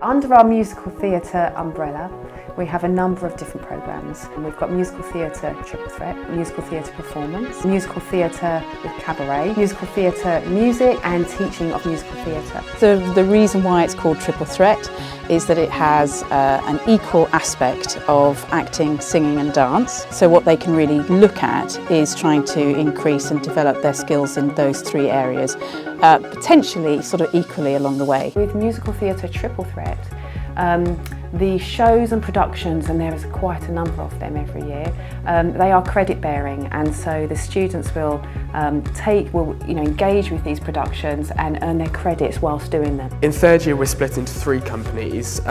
Under our musical theatre umbrella, we have a number of different programmes. We've got musical theatre triple threat, musical theatre performance, musical theatre with cabaret, musical theatre music and teaching of musical theatre. The reason why it's called triple threat is that it has an equal aspect of acting, singing and dance. So what they can really look at is trying to increase and develop their skills in those three areas, potentially sort of equally along the way. With musical theatre triple threat, the shows and productions, and there is quite a number of them every year, they are credit bearing, and so the students will engage with these productions and earn their credits whilst doing them. In third year we're split into three companies,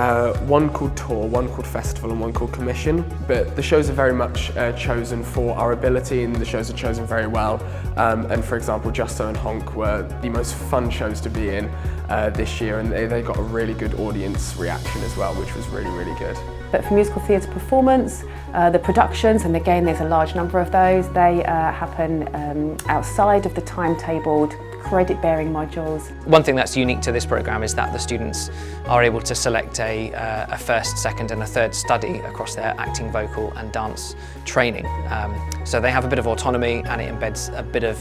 one called Tour, one called Festival and one called Commission, but the shows are very much chosen for our ability, and the shows are chosen very well. And for example, Justo and Honk were the most fun shows to be in this year, and they got a really good audience reaction as well, which was really good. But for musical theatre performance, the productions, and again there's a large number of those, they happen outside of the timetabled credit-bearing modules. One thing that's unique to this programme is that the students are able to select a first, second and a third study across their acting, vocal and dance training. So they have a bit of autonomy, and it embeds a bit of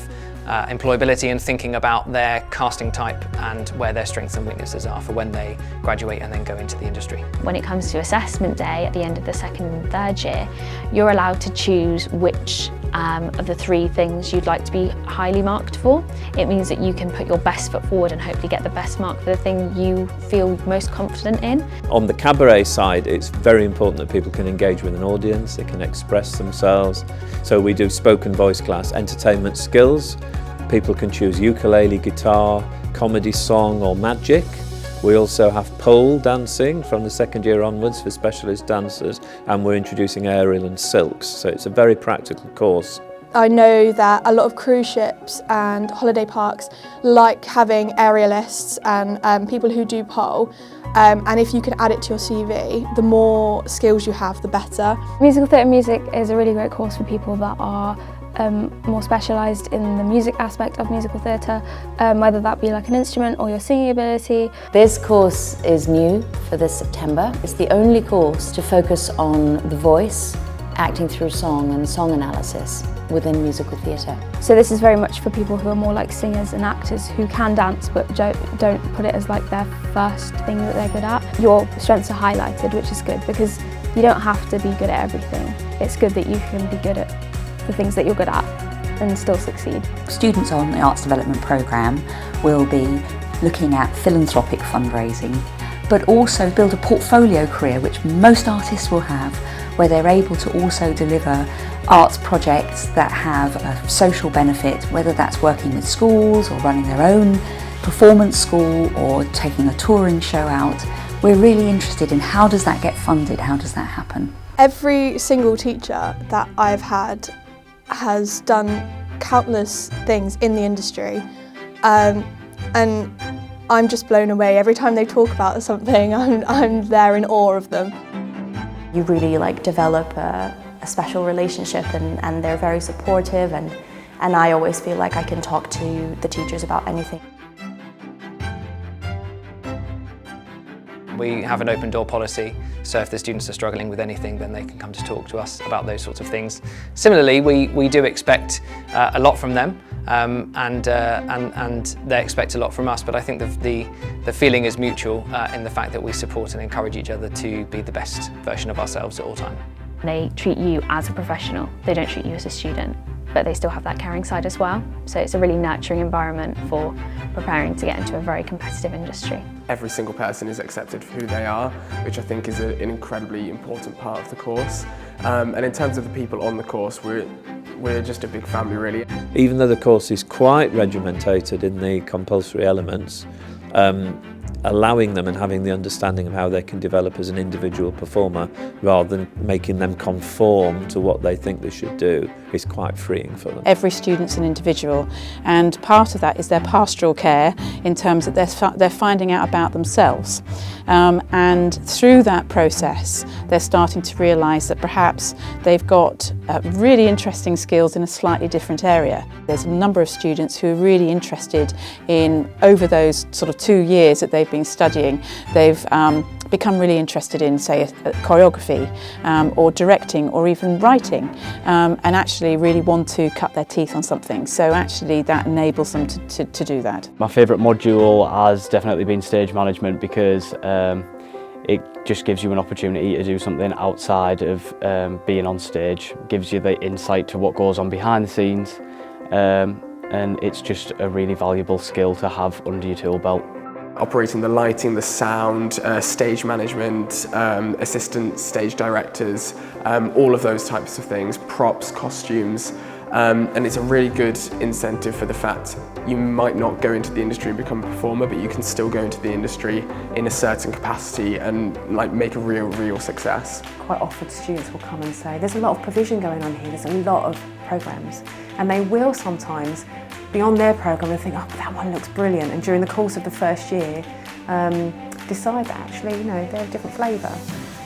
employability and thinking about their casting type and where their strengths and weaknesses are for when they graduate and then go into the industry. When it comes to assessment day at the end of the second and third year, you're allowed to choose which of the three things you'd like to be highly marked for. It means that you can put your best foot forward and hopefully get the best mark for the thing you feel most confident in. On the cabaret side, it's very important that people can engage with an audience, they can express themselves. So we do spoken voice class, entertainment skills. People can choose ukulele, guitar, comedy song or magic. We also have pole dancing from the second year onwards for specialist dancers, and we're introducing aerial and silks, so it's a very practical course. I know that a lot of cruise ships and holiday parks like having aerialists and people who do pole, and if you can add it to your CV, the more skills you have, the better. Musical theatre music is a really great course for people that are more specialised in the music aspect of musical theatre, whether that be like an instrument or your singing ability. This course is new for this September. It's the only course to focus on the voice, acting through song and song analysis within musical theatre. So this is very much for people who are more like singers and actors who can dance but don't put it as like their first thing that they're good at. Your strengths are highlighted, which is good because you don't have to be good at everything. It's good that you can be good at the things that you're good at and still succeed. Students on the Arts Development Programme will be looking at philanthropic fundraising, but also build a portfolio career, which most artists will have, where they're able to also deliver arts projects that have a social benefit, whether that's working with schools or running their own performance school or taking a touring show out. We're really interested in how does that get funded, how does that happen? Every single teacher that I've had has done countless things in the industry, and I'm just blown away. Every time they talk about something, I'm there in awe of them. You really develop a special relationship, and they're very supportive, and I always feel like I can talk to the teachers about anything. We have an open door policy, so if the students are struggling with anything, then they can come to talk to us about those sorts of things. Similarly, we do expect a lot from them, and they expect a lot from us, but I think the feeling is mutual in the fact that we support and encourage each other to be the best version of ourselves at all times. They treat you as a professional, they don't treat you as a student, but they still have that caring side as well. So it's a really nurturing environment for preparing to get into a very competitive industry. Every single person is accepted for who they are, which I think is an incredibly important part of the course. And in terms of the people on the course, we're just a big family really. Even though the course is quite regimentated in the compulsory elements, allowing them and having the understanding of how they can develop as an individual performer rather than making them conform to what they think they should do is quite freeing for them. Every student's an individual, and part of that is their pastoral care in terms that they're finding out about themselves. And through that process they're starting to realise that perhaps they've got really interesting skills in a slightly different area. There's a number of students who are really interested in, over those sort of 2 years that they've been studying, they've become really interested in, say, choreography or directing or even writing, and actually really want to cut their teeth on something. So actually that enables them to do that. My favourite module has definitely been stage management, because it just gives you an opportunity to do something outside of being on stage, gives you the insight to what goes on behind the scenes, and it's just a really valuable skill to have under your tool belt. Operating the lighting, the sound, stage management, assistant stage directors, all of those types of things, props, costumes, and it's a really good incentive for the fact you might not go into the industry and become a performer, but you can still go into the industry in a certain capacity and like make a real success. Quite often students will come and say, there's a lot of provision going on here, there's a lot of programmes, and they will sometimes be on their programme and think, oh, that one looks brilliant, and during the course of the first year decide that actually, you know, they're a different flavour,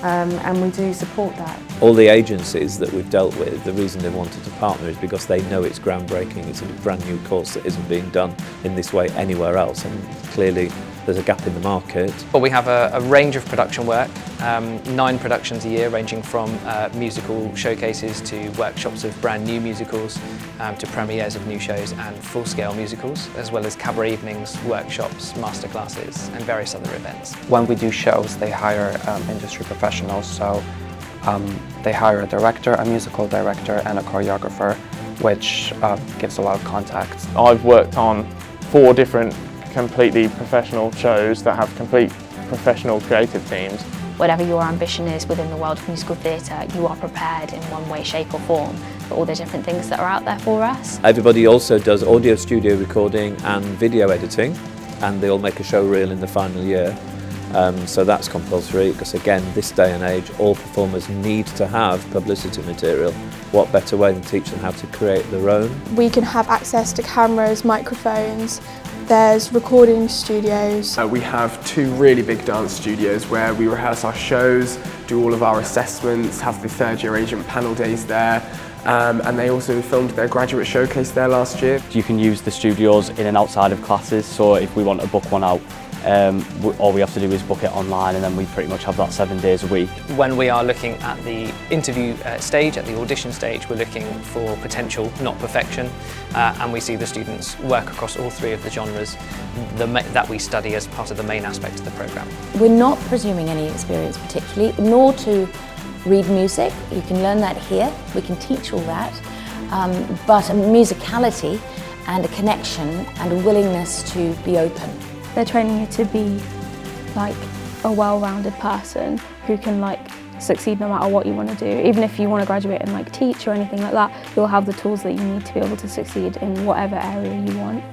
and we do support that. All the agencies that we've dealt with, the reason they wanted to partner is because they know it's groundbreaking, it's a brand new course that isn't being done in this way anywhere else, and clearly there's a gap in the market. Well, we have a range of production work, 9 productions a year, ranging from musical showcases to workshops of brand new musicals, to premieres of new shows and full-scale musicals, as well as cabaret evenings, workshops, masterclasses and various other events. When we do shows, they hire industry professionals, so they hire a director, a musical director and a choreographer, which gives a lot of contacts. I've worked on 4 different completely professional shows that have complete professional creative teams. Whatever your ambition is within the world of musical theatre, you are prepared in one way, shape or form for all the different things that are out there for us. Everybody also does audio studio recording and video editing, and they all make a show reel in the final year. So that's compulsory, because again, this day and age, all performers need to have publicity material. What better way than teach them how to create their own? We can have access to cameras, microphones, there's recording studios. We have 2 really big dance studios where we rehearse our shows, do all of our assessments, have the third-year agent panel days there, and they also filmed their graduate showcase there last year. You can use the studios in and outside of classes, so if we want to book one out, all we have to do is book it online, and then we pretty much have that 7 days a week. When we are looking at the interview stage, at the audition stage, we're looking for potential, not perfection, and we see the students work across all 3 of the genres that we study as part of the main aspect of the programme. We're not presuming any experience particularly, nor to read music. You can learn that here, we can teach all that, but a musicality and a connection and a willingness to be open. They're training you to be like a well-rounded person who can like succeed no matter what you want to do. Even if you want to graduate and like teach or anything like that, you'll have the tools that you need to be able to succeed in whatever area you want.